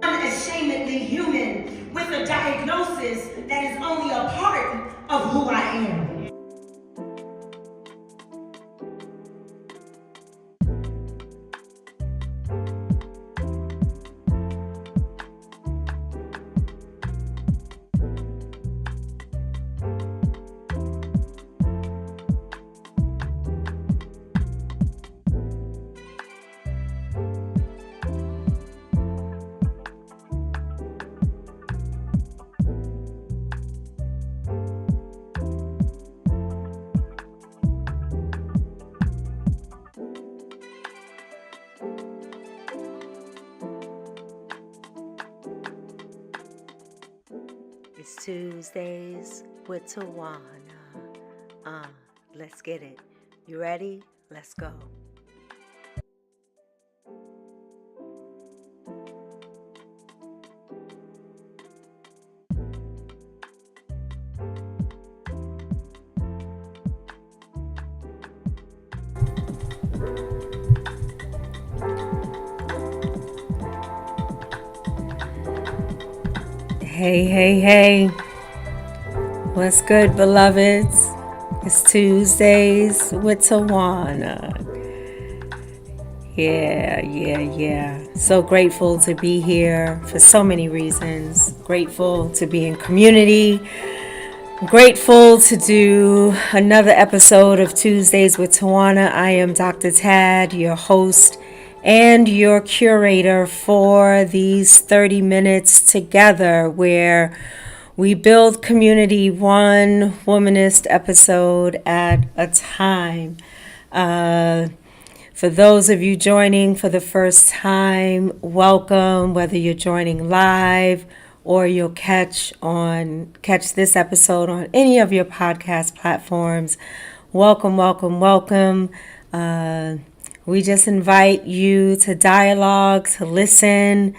unashamedly human with a diagnosis that is only a part of who I am. It's Tuesdays with Tawana. Let's get it. You ready? Let's go. Hey. What's good, beloveds? It's Tuesdays with Tawana. Yeah. So grateful to be here for so many reasons. Grateful to be in community. Grateful to do another episode of Tuesdays with Tawana. I am Dr. Tad, your host and your curator for these 30 minutes together where we build community one Womanist episode at a time. For those of you joining for the first time, welcome, whether you're joining live or you'll catch this episode on any of your podcast platforms. Welcome. We just invite you to dialogue, to listen,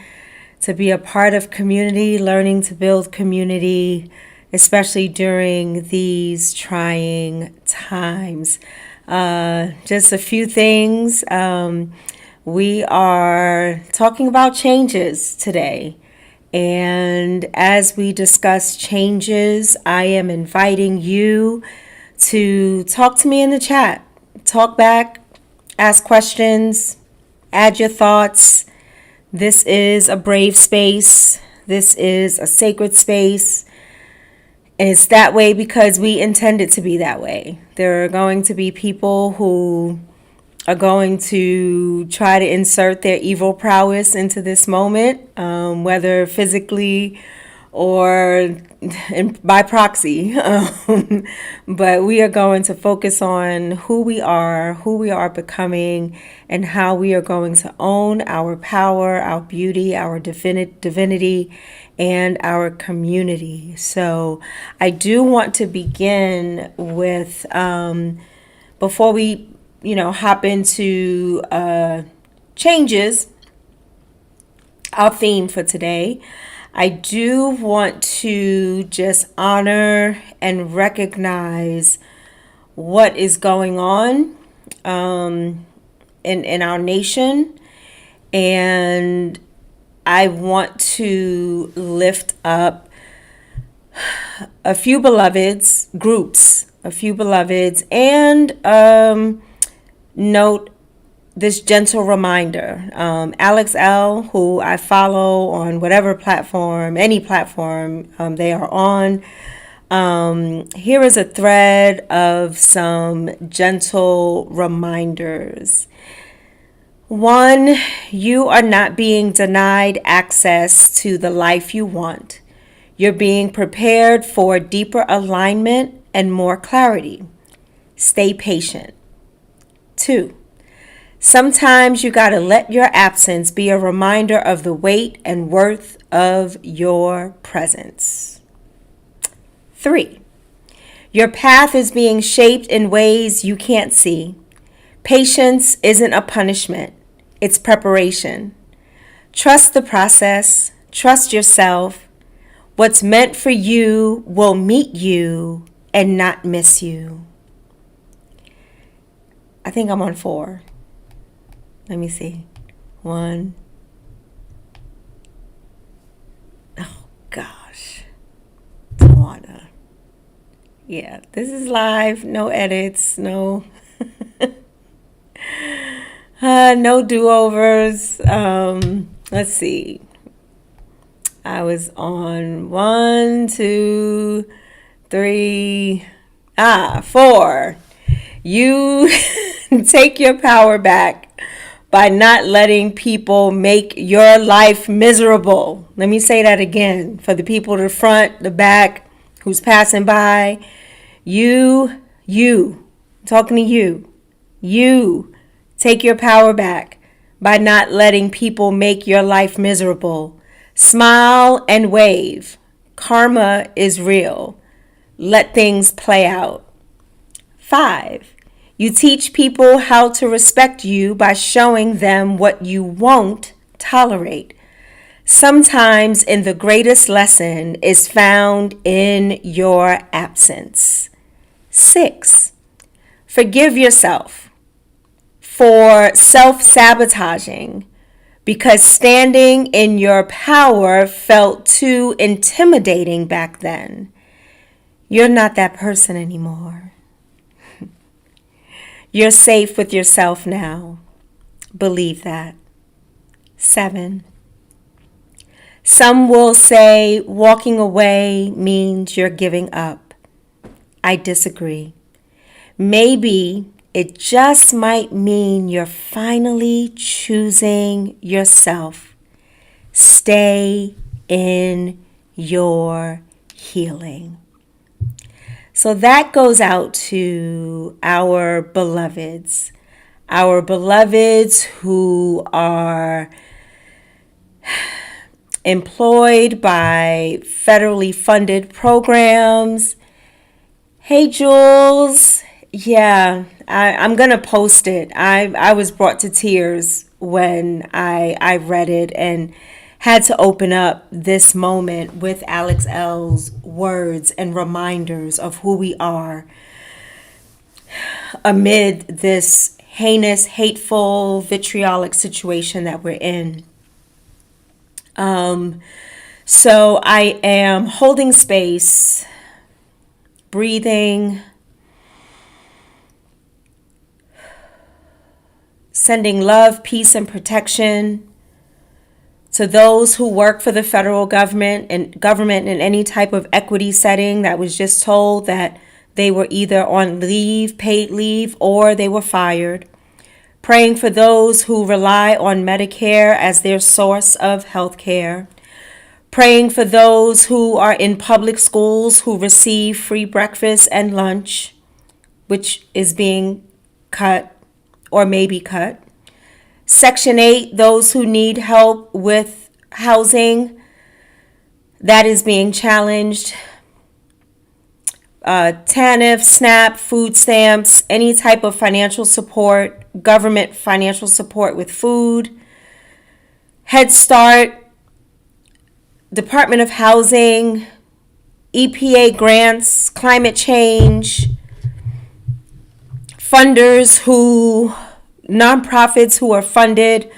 to be a part of community, learning to build community, especially during these trying times. Just a few things. We are talking about changes today. And as we discuss changes, I am inviting you to talk to me in the chat. Talk back, ask questions, add your thoughts. This is a brave space. This is a sacred space. And it's that way because we intend it to be that way. There are going to be people who are going to try to insert their evil prowess into this moment, whether physically or by proxy. But we are going to focus on who we are becoming, and how we are going to own our power, our beauty, our divinity, and our community. So I do want to begin with, before we hop into changes, our theme for today, I do want to just honor and recognize what is going on in our nation. And I want to lift up a few beloveds, and note this gentle reminder. Alex L., who I follow on whatever platform, any platform they are on, here is a thread of some gentle reminders. 1, you are not being denied access to the life you want. You're being prepared for deeper alignment and more clarity. Stay patient. 2, sometimes you gotta let your absence be a reminder of the weight and worth of your presence. 3, your path is being shaped in ways you can't see. Patience isn't a punishment, it's preparation. Trust the process, trust yourself. What's meant for you will meet you and not miss you. I think I'm on 4. Let me see. 1, Yeah, this is live, no edits, no no do-overs. Let's see. I was on 1, 2, 3, 4. You take your power back by not letting people make your life miserable. Let me say that again for the people to the front, the back, who's passing by. You, talking to you take your power back by not letting people make your life miserable. Smile and wave. Karma is real. Let things play out. 5. You teach people how to respect you by showing them what you won't tolerate. Sometimes in the greatest lesson is found in your absence. 6. Forgive yourself for self-sabotaging because standing in your power felt too intimidating back then. You're not that person anymore. You're safe with yourself now. Believe that. 7. Some will say walking away means you're giving up. I disagree. Maybe it just might mean you're finally choosing yourself. Stay in your healing. So that goes out to our beloveds who are employed by federally funded programs. Hey, Jules. Yeah, I'm going to post it. I was brought to tears when I read it and had to open up this moment with Alex L's words and reminders of who we are amid this heinous, hateful, vitriolic situation that we're in. So I am holding space, breathing, sending love, peace, and protection to those who work for the federal government in any type of equity setting that was just told that they were either on leave, paid leave, or they were fired. Praying for those who rely on Medicare as their source of health care. Praying for those who are in public schools who receive free breakfast and lunch, which is being cut or may be cut. Section 8, those who need help with housing, that is being challenged. TANF, SNAP, food stamps, any type of financial support, government financial support with food. Head Start, Department of Housing, EPA grants, climate change, nonprofits who are funded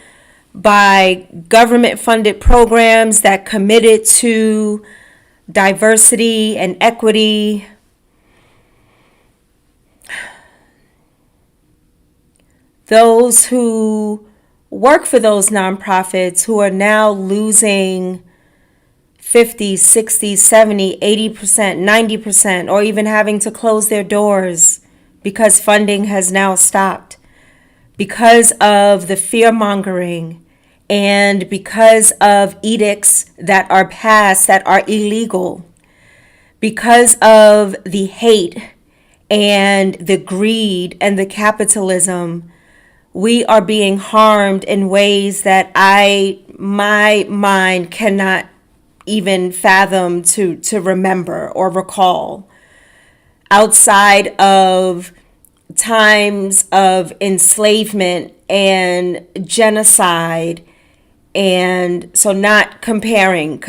by government-funded programs that committed to diversity and equity. Those who work for those nonprofits who are now losing 50, 60, 70, 80%, 90%, or even having to close their doors because funding has now stopped. Because of the fear-mongering and because of edicts that are passed that are illegal. Because of the hate and the greed and the capitalism, we are being harmed in ways that my mind cannot even fathom to remember or recall. Outside of times of enslavement and genocide, and so not comparing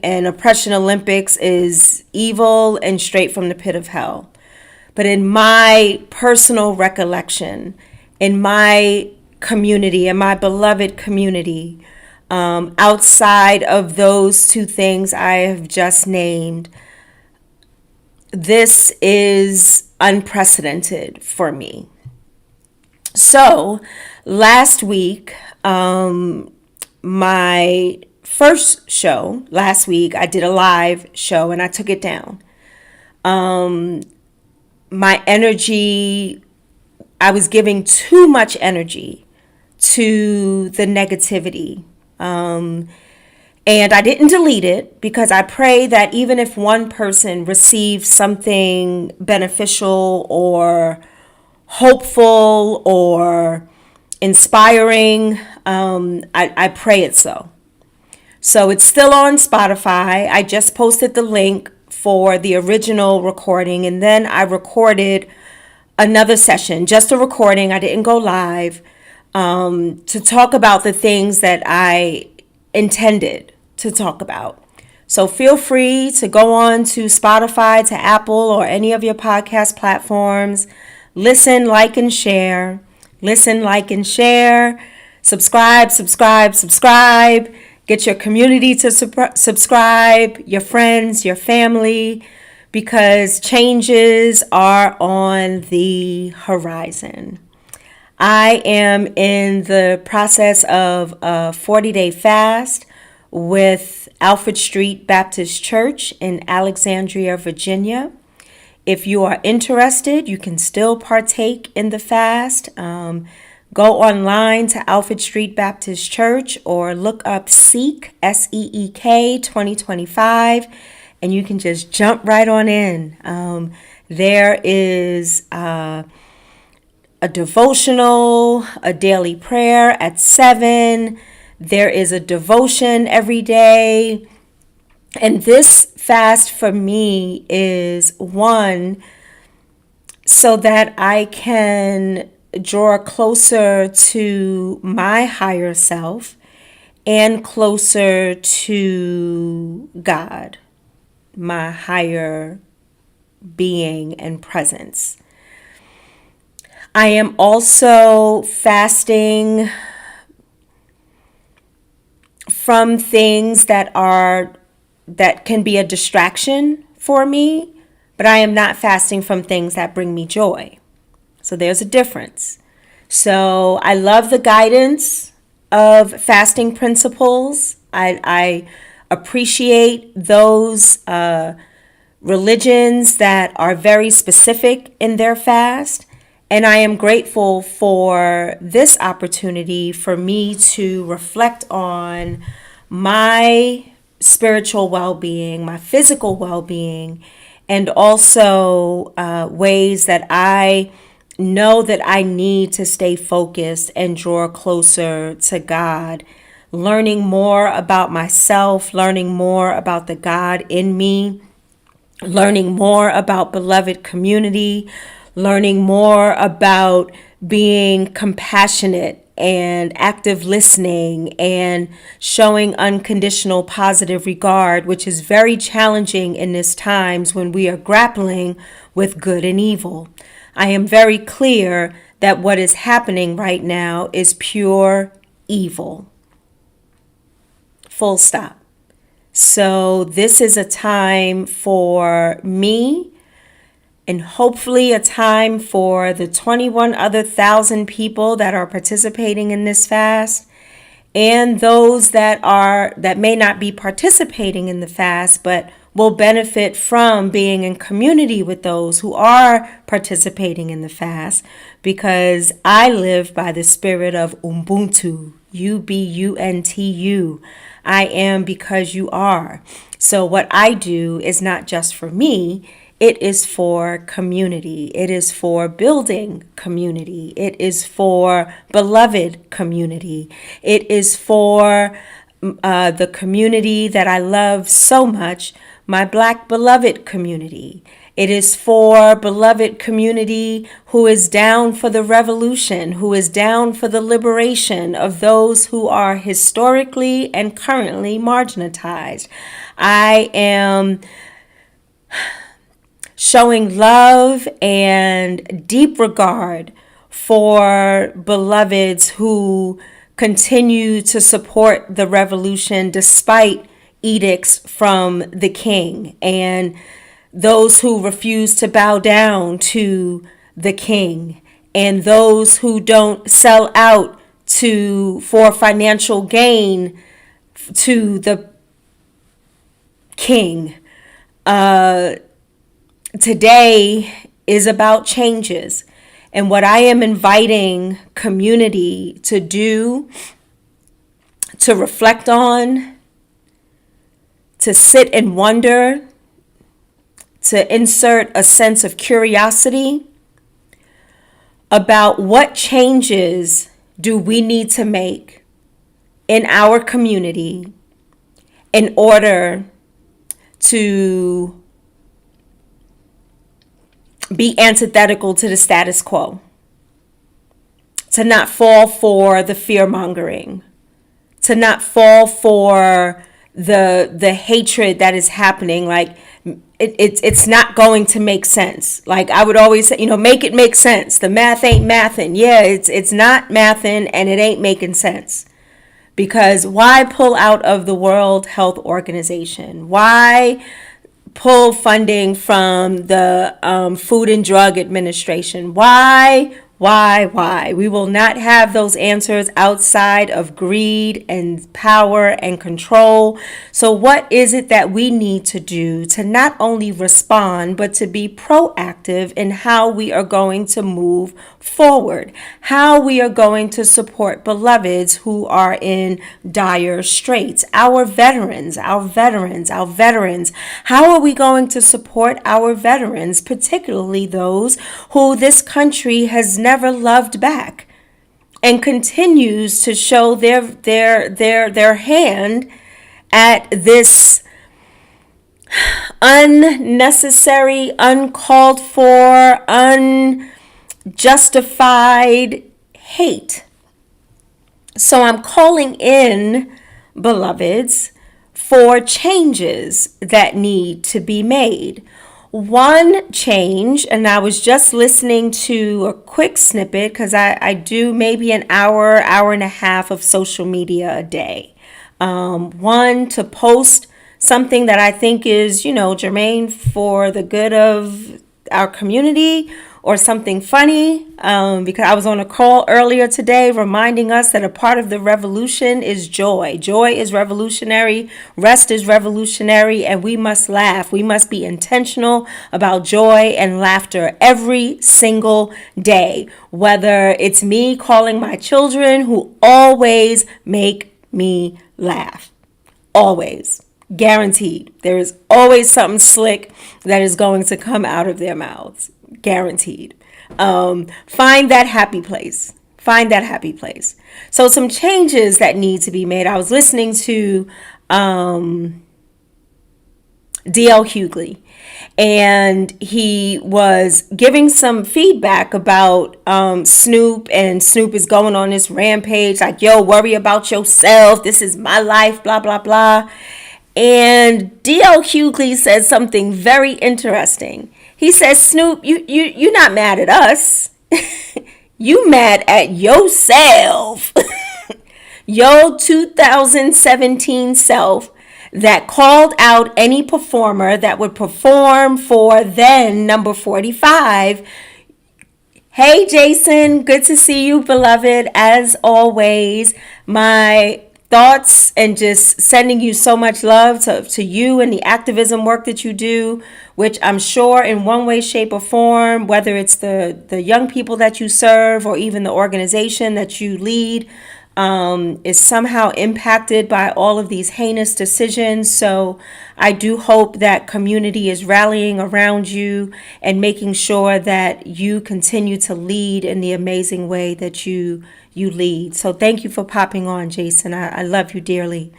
and oppression Olympics is evil and straight from the pit of hell. But in my personal recollection, in my community, in my beloved community, outside of those two things I have just named, this is unprecedented for me. So last week, my first show, last week, I did a live show and I took it down. My energy, I was giving too much energy to the negativity. And I didn't delete it because I pray that even if one person receives something beneficial or hopeful or inspiring, I pray it so. So it's still on Spotify. I just posted the link for the original recording, and then I recorded another session, just a recording. I didn't go live, to talk about the things that I intended to talk about. So feel free to go on to Spotify, to Apple, or any of your podcast platforms. Listen, like, and share. Listen, like, and share. Subscribe. Get your community to subscribe, your friends, your family, because changes are on the horizon. I am in the process of a 40-day fast with Alfred Street Baptist Church in Alexandria, Virginia. If you are interested, you can still partake in the fast. Go online to Alfred Street Baptist Church or look up Seek, SEEK 2025, and you can just jump right on in. There is a devotional, a daily prayer at 7. There is a devotion every day. And this fast for me is one so that I can draw closer to my higher self and closer to God, my higher being and presence. I am also fasting from things that can be a distraction for me, but I am not fasting from things that bring me joy. So there's a difference. So I love the guidance of fasting principles. I appreciate those religions that are very specific in their fast. And I am grateful for this opportunity for me to reflect on my spiritual well-being, my physical well-being, and also ways that I know that I need to stay focused and draw closer to God, learning more about myself, learning more about the God in me, learning more about beloved community, learning more about being compassionate and active listening and showing unconditional positive regard, which is very challenging in these times when we are grappling with good and evil. I am very clear that what is happening right now is pure evil. Full stop. So this is a time for me, and hopefully a time for the 21 other thousand people that are participating in this fast, and those that may not be participating in the fast but will benefit from being in community with those who are participating in the fast, because I live by the spirit of Ubuntu, Ubuntu. I am because you are. So what I do is not just for me, it is for community. It is for building community. It is for beloved community. It is for the community that I love so much, my Black beloved community. It is for beloved community who is down for the revolution, who is down for the liberation of those who are historically and currently marginalized. I am showing love and deep regard for beloveds who continue to support the revolution despite edicts from the king. And those who refuse to bow down to the king, and those who don't sell out for financial gain to the king. Today is about changes. And what I am inviting community to do, to reflect on, to sit and wonder, to insert a sense of curiosity about what changes do we need to make in our community in order to be antithetical to the status quo, to not fall for the fear mongering, to not fall for the hatred that is happening. Like it's not going to make sense. Like I would always say, make it make sense. The math ain't mathin'. Yeah, it's not mathin', and it ain't making sense. Because why pull out of the World Health Organization? Why pull funding from the Food and Drug Administration? Why? We will not have those answers outside of greed and power and control. So what is it that we need to do to not only respond, but to be proactive in how we are going to move forward, how we are going to support beloveds who are in dire straits, our veterans. How are we going to support our veterans, particularly those who this country has never loved back and continues to show their hand at this unnecessary, uncalled for, unjustified hate? So I'm calling in, beloveds, for changes that need to be made. One change, and I was just listening to a quick snippet because I do maybe an hour and a half of social media a day. One, to post something that I think is, germane for the good of our community, or something funny, because I was on a call earlier today reminding us that a part of the revolution is joy. Joy is revolutionary, rest is revolutionary, and we must laugh. We must be intentional about joy and laughter every single day, whether it's me calling my children who always make me laugh. Always. Guaranteed. There is always something slick that is going to come out of their mouths. Guaranteed. Find that happy place. So some changes that need to be made. I was listening to D.L. Hughley, and he was giving some feedback about Snoop, and Snoop is going on this rampage like, yo, worry about yourself. This is my life, blah, blah, blah. And D.L. Hughley said something very interesting. He says, Snoop, you're not mad at us. You mad at yourself. Your 2017 self that called out any performer that would perform for then number 45. Hey, Jason, good to see you, beloved. As always, my thoughts and just sending you so much love to you and the activism work that you do, which I'm sure in one way, shape, or form, whether it's the young people that you serve or even the organization that you lead, is somehow impacted by all of these heinous decisions. So I do hope that community is rallying around you and making sure that you continue to lead in the amazing way that you lead. So thank you for popping on, Jason. I love you dearly.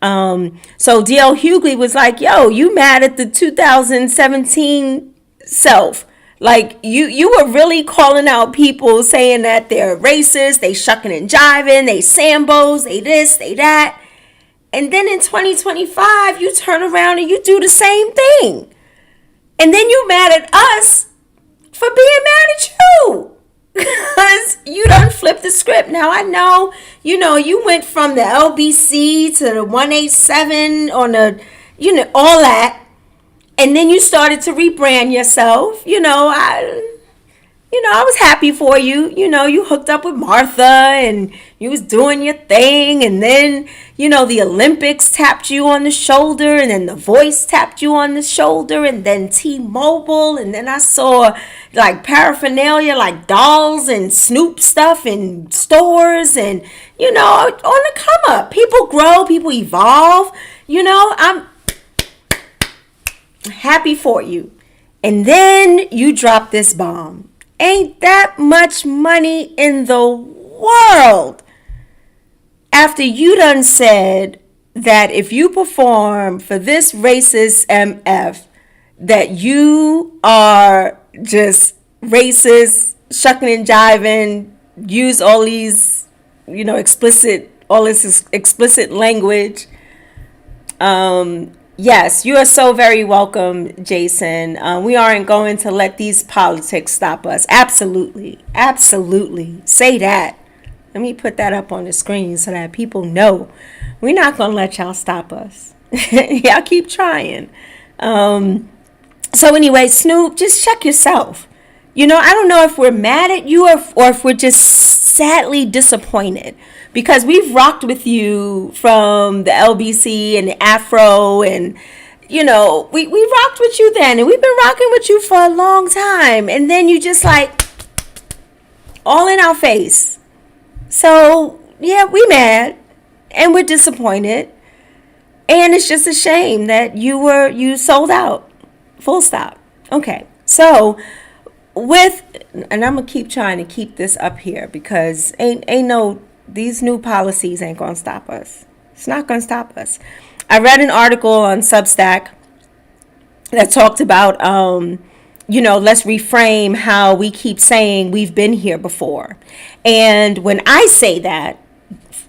So D.L. Hughley was like, yo, you mad at the 2017 self. Like you were really calling out people saying that they're racist, they shucking and jiving, they Sambos, they this, they that. And then in 2025, you turn around and you do the same thing. And then you mad at us for being mad at you. Because you done flipped the script. Now I know, you went from the LBC to the 187 on the, all that. And then you started to rebrand yourself. I was happy for you. You hooked up with Martha and you was doing your thing. And then, the Olympics tapped you on the shoulder, and then The Voice tapped you on the shoulder, and then T-Mobile. And then I saw like paraphernalia, like dolls and Snoop stuff in stores, and, on the come up. People grow, people evolve. I'm happy for you. And then you drop this bomb. Ain't that much money in the world. After you done said that if you perform for this racist MF, that you are just racist, shucking and jiving, use all these, all this explicit language. Yes, you are so very welcome, Jason. We aren't going to let these politics stop us. Absolutely. Absolutely. Say that. Let me put that up on the screen so that people know we're not going to let y'all stop us. Y'all keep trying. So anyway, Snoop, just check yourself. I don't know if we're mad at you or if we're just sadly disappointed, because we've rocked with you from the LBC and the Afro, and we rocked with you then, and we've been rocking with you for a long time, and then you just like all in our face. So yeah, we mad and we're disappointed, and it's just a shame that you sold out, full stop. Okay, so and I'm gonna keep trying to keep this up here, because these new policies ain't gonna stop us. It's not gonna stop us. I read an article on Substack that talked about let's reframe how we keep saying we've been here before. And when I say that,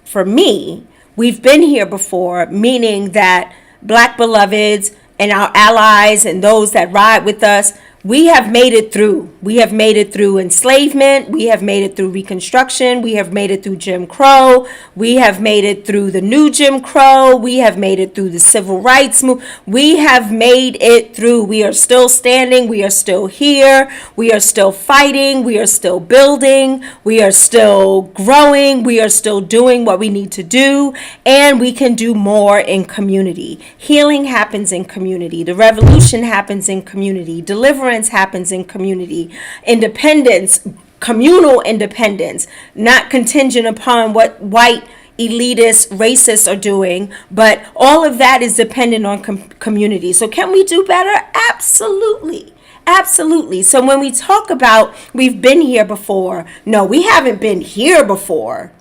for me, we've been here before, meaning that Black beloveds and our allies and those that ride with us, we have made it through. We have made it through enslavement. We have made it through Reconstruction. We have made it through Jim Crow. We have made it through the new Jim Crow. We have made it through the Civil Rights Movement. We have made it through. We are still standing. We are still here. We are still fighting. We are still building. We are still growing. We are still doing what we need to do. And we can do more in community. Healing happens in community. The revolution happens in community. Deliverance happens in community. Independence, communal independence, not contingent upon what white elitist racists are doing, but all of that is dependent on community. So can we do better? Absolutely. Absolutely. So when we talk about we've been here before, no, we haven't been here before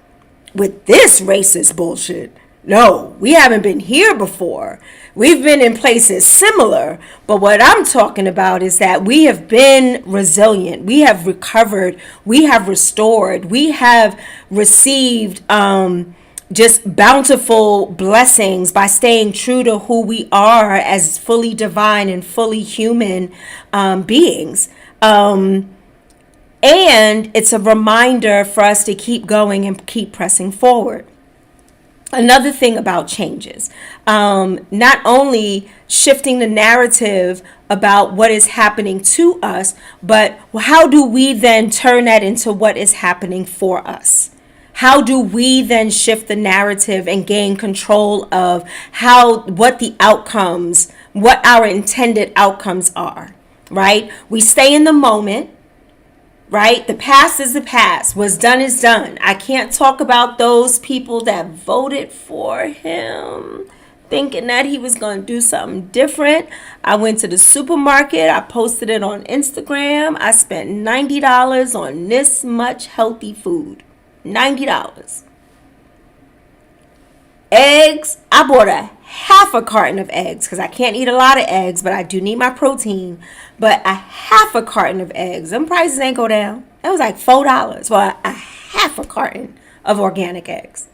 with this racist bullshit. No, we haven't been here before. We've been in places similar, but what I'm talking about is that we have been resilient. We have recovered. We have restored. We have received just bountiful blessings by staying true to who we are as fully divine and fully human beings. And it's a reminder for us to keep going and keep pressing forward. Another thing about changes, not only shifting the narrative about what is happening to us, but how do we then turn that into what is happening for us? How do we then shift the narrative and gain control of what the outcomes, what our intended outcomes are, right? We stay in the moment. Right? The past is the past. What's done is done. I can't talk about those people that voted for him thinking that he was going to do something different. I went to the supermarket. I posted it on Instagram. I spent $90 on this much healthy food. $90. Eggs. I bought half a carton of eggs because I can't eat a lot of eggs, but I do need my protein. But a half a carton of eggs, them prices ain't go down. It was like $4 for a half a carton of organic eggs.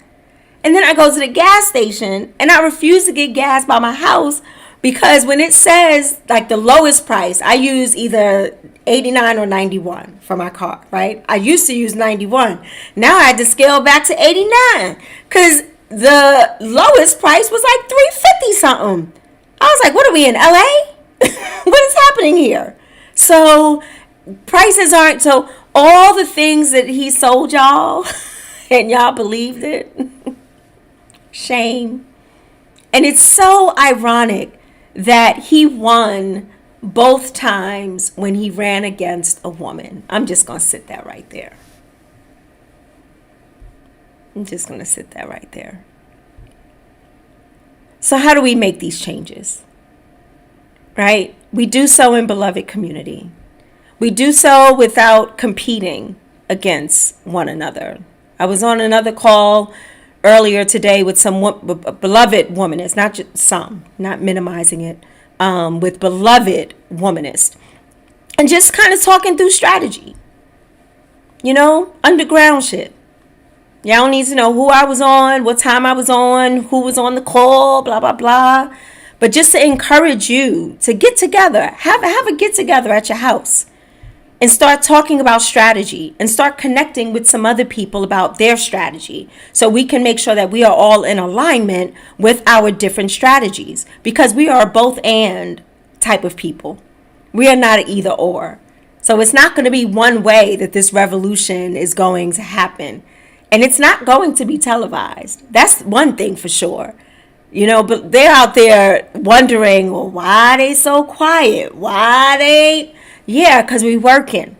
And then I go to the gas station and I refuse to get gas by my house because when it says like the lowest price, I use either 89 or 91 for my car, right? I used to use 91. Now I had to scale back to 89 because the lowest price was like $3.50 something. I was like, what are we in LA? What is happening here? So prices aren't, so all the things that he sold y'all and y'all believed it. Shame. And it's so ironic that he won both times when he ran against a woman. I'm just going to sit that right there. I'm just going to sit that right there. So how do we make these changes? Right? We do so in beloved community. We do so without competing against one another. I was on another call earlier today with some beloved womanists, not just some, not minimizing it, with beloved womanists, and just kind of talking through strategy, underground shit. Y'all don't need to know who I was on, what time I was on, who was on the call, blah, blah, blah. But just to encourage you to get together, have a get together at your house and start talking about strategy and start connecting with some other people about their strategy so we can make sure that we are all in alignment with our different strategies, because we are a both and type of people. We are not an either or. So it's not going to be one way that this revolution is going to happen. And it's not going to be televised. That's one thing for sure. But they're out there wondering, well, why are they so quiet? Yeah, because we working.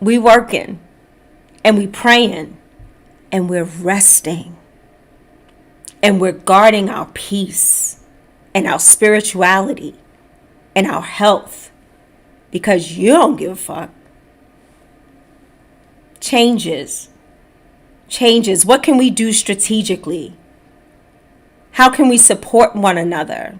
And we praying. And we're resting. And we're guarding our peace and our spirituality and our health. Because you don't give a fuck. Changes. What can we do strategically? How can we support one another?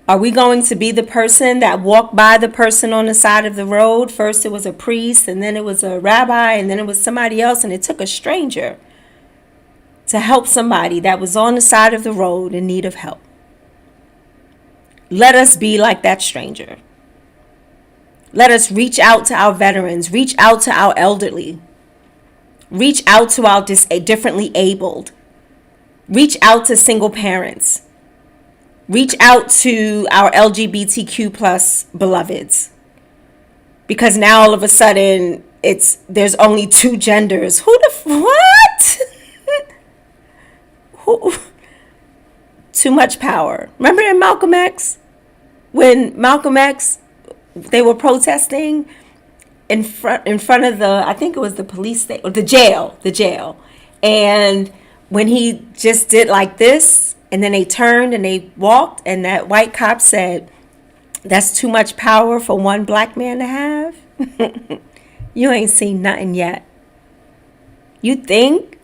Are we going to be the person that walked by the person on the side of the road? First it was a priest, and then it was a rabbi, and then it was somebody else, and it took a stranger to help somebody that was on the side of the road in need of help. Let us be like that stranger. Let us reach out to our veterans, reach out to our elderly, reach out to our differently abled, reach out to single parents, reach out to our LGBTQ plus beloveds. Because now all of a sudden there's only two genders. What? Too much power. Remember in Malcolm X? When Malcolm X, they were protesting in front of I think it was the police station, or the jail. And when he just did like this, and then they turned and they walked, and that white cop said, "That's too much power for one black man to have." You ain't seen nothing yet. You think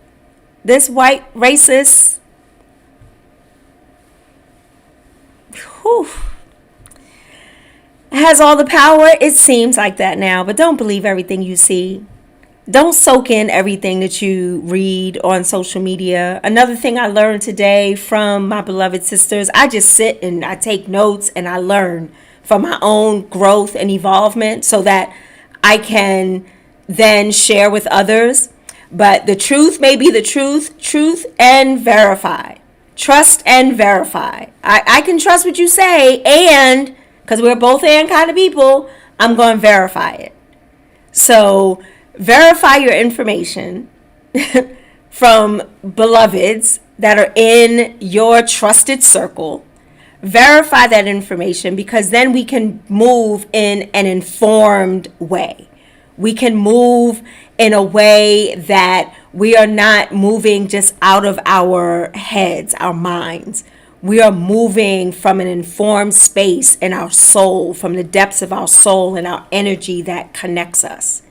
this white racist, has all the power? It seems like that now, but don't believe everything you see. Don't soak in everything that you read on social media. Another thing I learned today from my beloved sisters, I just sit and I take notes and I learn from my own growth and evolvement so that I can then share with others. But the truth may be the truth and verify. Trust and verify. I can trust what you say, and because we're both and kind of people, I'm going to verify it. So verify your information from beloveds that are in your trusted circle. Verify that information, because then we can move in an informed way. We can move in a way that we are not moving just out of our heads, our minds. We are moving from an informed space in our soul, from the depths of our soul and our energy that connects us.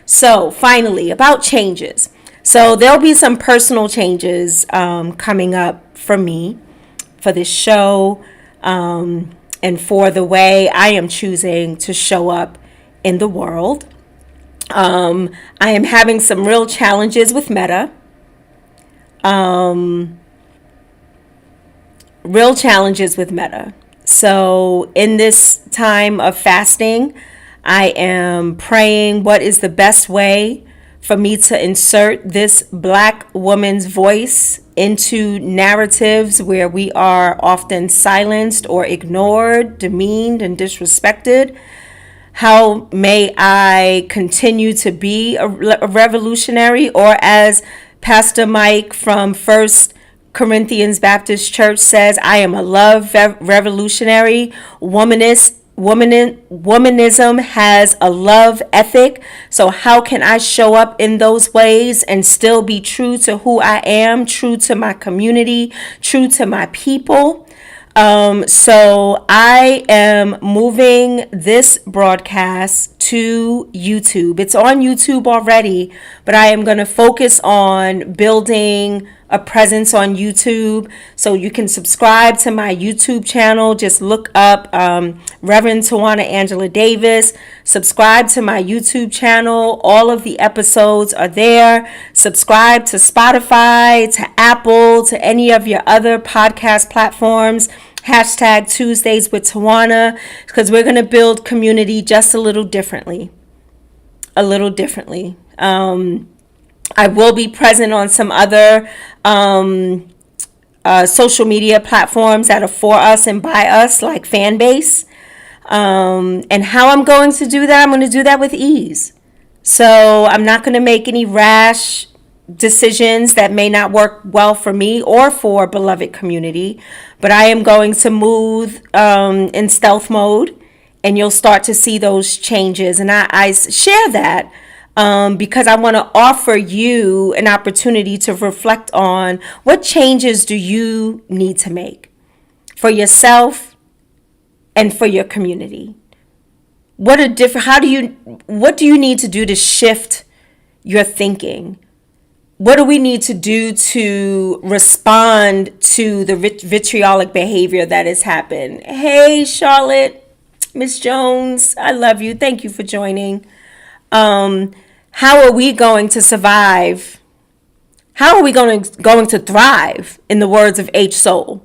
So finally, about changes. So there'll be some personal changes coming up for me, for this show, and for the way I am choosing to show up in the world. I am having some real challenges with Meta. So in this time of fasting, I am praying what is the best way for me to insert this Black woman's voice into narratives where we are often silenced or ignored, demeaned, and disrespected. How may I continue to be a revolutionary, or as Pastor Mike from First Corinthians Baptist Church says, I am a love revolutionary. Womanism has a love ethic. So how can I show up in those ways and still be true to who I am, true to my community, true to my people? So I am moving this broadcast to YouTube. It's on YouTube already, but I am going to focus on building a presence on YouTube. So you can subscribe to my YouTube channel. Just look up Reverend Tawana Angela Davis. Subscribe to my YouTube channel. All of the episodes are there. Subscribe to Spotify, to Apple, to any of your other podcast platforms. Hashtag Tuesdays with Tawana, because we're going to build community just a little differently. I will be present on some other social media platforms that are for us and by us, like Fanbase. And how I'm going to do that, I'm going to do that with ease. So I'm not going to make any rash decisions that may not work well for me or for beloved community, but I am going to move in stealth mode, and you'll start to see those changes. And I share that because I want to offer you an opportunity to reflect on what changes do you need to make for yourself and for your community. What do you need to do to shift your thinking? What do we need to do to respond to the vitriolic behavior that has happened? Hey, Charlotte, Miss Jones, I love you. Thank you for joining. How are we going to survive? How are we going to thrive, in the words of H. Soul?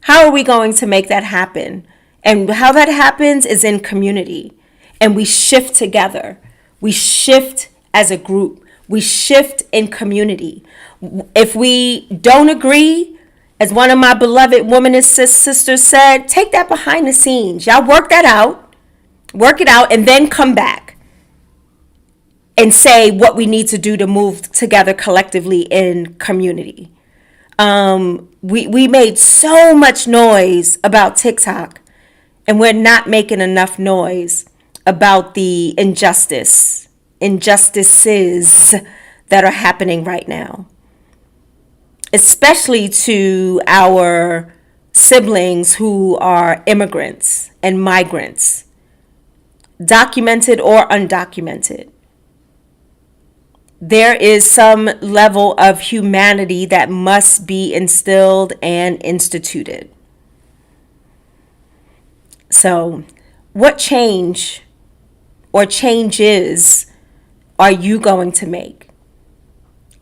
How are we going to make that happen? And how that happens is in community. And we shift together. We shift as a group. We shift in community. If we don't agree, as one of my beloved womanist sisters said, take that behind the scenes. Y'all work it out, and then come back and say what we need to do to move together collectively in community. We made so much noise about TikTok, and we're not making enough noise about the injustices that are happening right now, especially to our siblings who are immigrants and migrants, documented or undocumented. There is some level of humanity that must be instilled and instituted. So, what change or changes are you going to make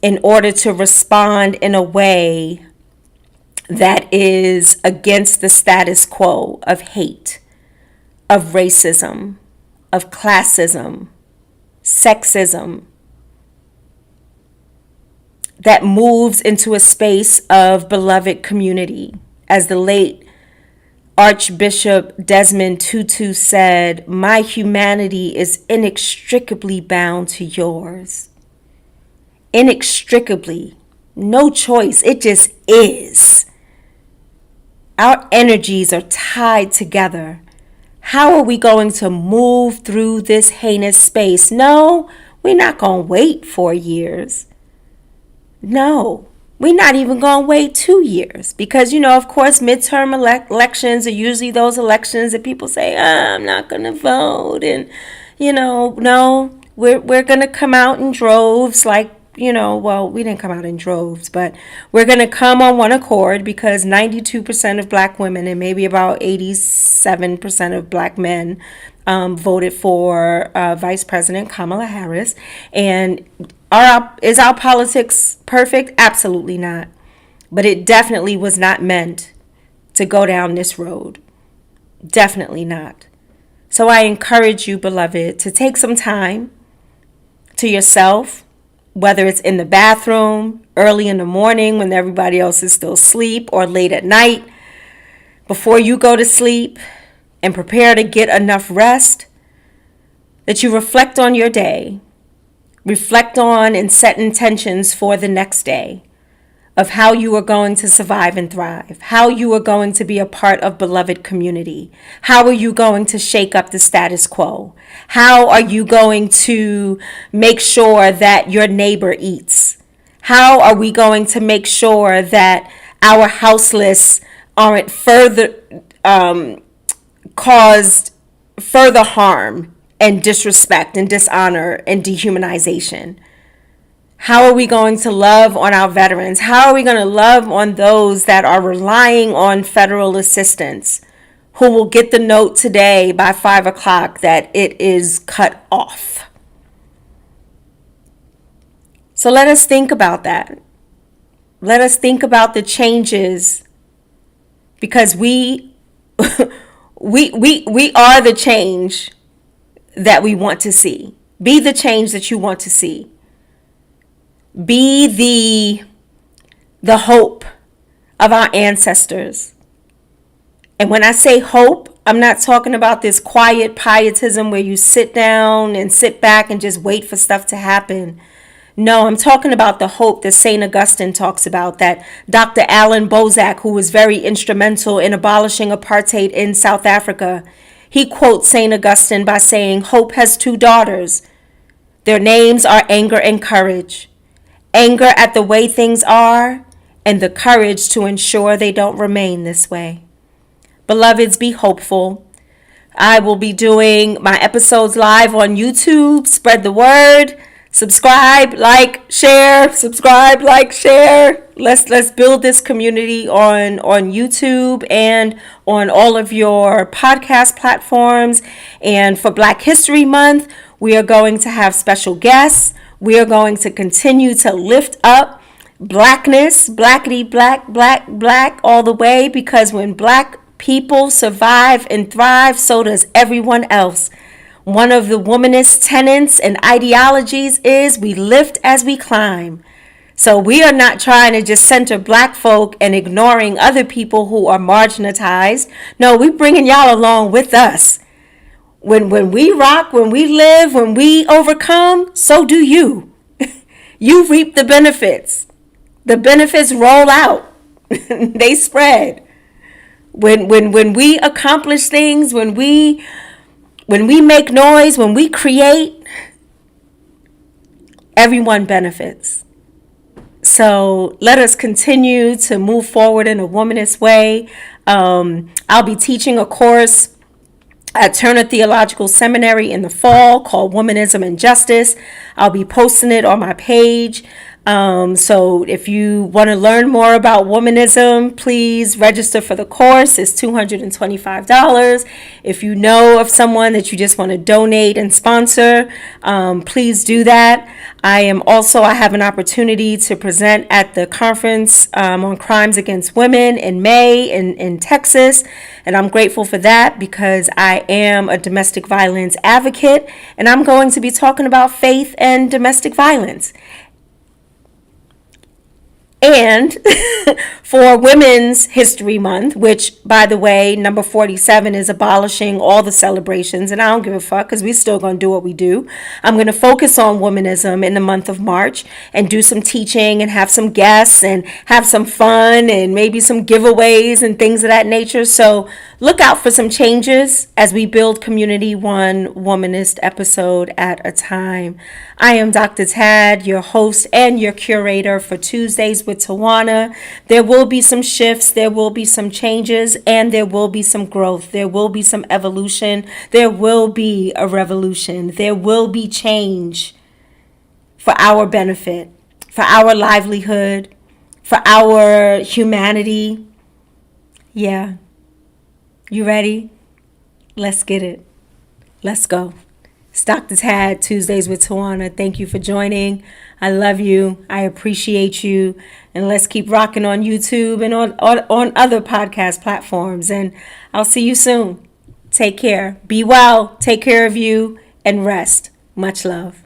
in order to respond in a way that is against the status quo of hate, of racism, of classism, sexism, that moves into a space of beloved community? As the late Archbishop Desmond Tutu said, my humanity is inextricably bound to yours. Inextricably. No choice. It just is. Our energies are tied together. How are we going to move through this heinous space? No, we're not going to wait 4 years. No. We're not even going to wait 2 years because, of course, midterm elections are usually those elections that people say, I'm not going to vote. And, no, we're going to come out in droves we didn't come out in droves, but we're going to come on one accord because 92% of Black women and maybe about 87% of Black men voted for Vice President Kamala Harris. And is our politics perfect? Absolutely not. But it definitely was not meant to go down this road. Definitely not. So I encourage you, beloved, to take some time to yourself, whether it's in the bathroom, early in the morning when everybody else is still asleep, or late at night, before you go to sleep, and prepare to get enough rest, that you reflect on your day, reflect on and set intentions for the next day of how you are going to survive and thrive, how you are going to be a part of beloved community, how are you going to shake up the status quo, how are you going to make sure that your neighbor eats, how are we going to make sure that our houseless aren't further caused further harm and disrespect and dishonor and dehumanization. How are we going to love on our veterans? How are we going to love on those that are relying on federal assistance, who will get the note today by 5 o'clock that it is cut off? So let us think about that. Let us think about the changes, because we are the change that we want to see. Be the change that you want to see. Be the hope of our ancestors. And when I say hope, I'm not talking about this quiet pietism where you sit down and sit back and just wait for stuff to happen. No, I'm talking about the hope that St. Augustine talks about, that Dr. Alan Bozak, who was very instrumental in abolishing apartheid in South Africa, he quotes St. Augustine by saying, "Hope has two daughters. Their names are anger and courage. Anger at the way things are, and the courage to ensure they don't remain this way." Beloveds, be hopeful. I will be doing my episodes live on YouTube. Spread the word. Subscribe, like, share. Subscribe, like, share. Let's build this community on YouTube and on all of your podcast platforms. And for Black History Month, we are going to have special guests. We are going to continue to lift up blackness, blackity, black, all the way, because when Black people survive and thrive, so does everyone else. One of the womanist tenets and ideologies is we lift as we climb. So we are not trying to just center Black folk and ignoring other people who are marginalized. No, we're bringing y'all along with us. When we rock, when we live, when we overcome, so do you. You reap the benefits. The benefits roll out. They spread. When we accomplish things, when we make noise, when we create, everyone benefits. So let us continue to move forward in a womanist way. I'll be teaching a course at Turner Theological Seminary in the fall called Womanism and Justice. I'll be posting it on my page. So if you want to learn more about womanism, please register for the course. It's $225. If you know of someone that you just want to donate and sponsor, please do that. I have an opportunity to present at the conference on crimes against women in May in Texas. And I'm grateful for that because I am a domestic violence advocate, and I'm going to be talking about faith and domestic violence. And for Women's History Month, which, by the way, number 47 is abolishing all the celebrations, and I don't give a fuck because we're still going to do what we do. I'm going to focus on womanism in the month of March and do some teaching and have some guests and have some fun and maybe some giveaways and things of that nature. So look out for some changes as we build community, one womanist episode at a time. I am Dr. Tad, your host and your curator for Tuesdays with Tawana. There will be some shifts, there will be some changes, and there will be some growth. There will be some evolution. There will be a revolution. There will be change for our benefit, for our livelihood, for our humanity. Yeah. You ready? Let's get it. Let's go. It's Dr. Tad, Tuesdays with Tawana. Thank you for joining. I love you. I appreciate you. And let's keep rocking on YouTube and on other podcast platforms. And I'll see you soon. Take care. Be well. Take care of you and rest. Much love.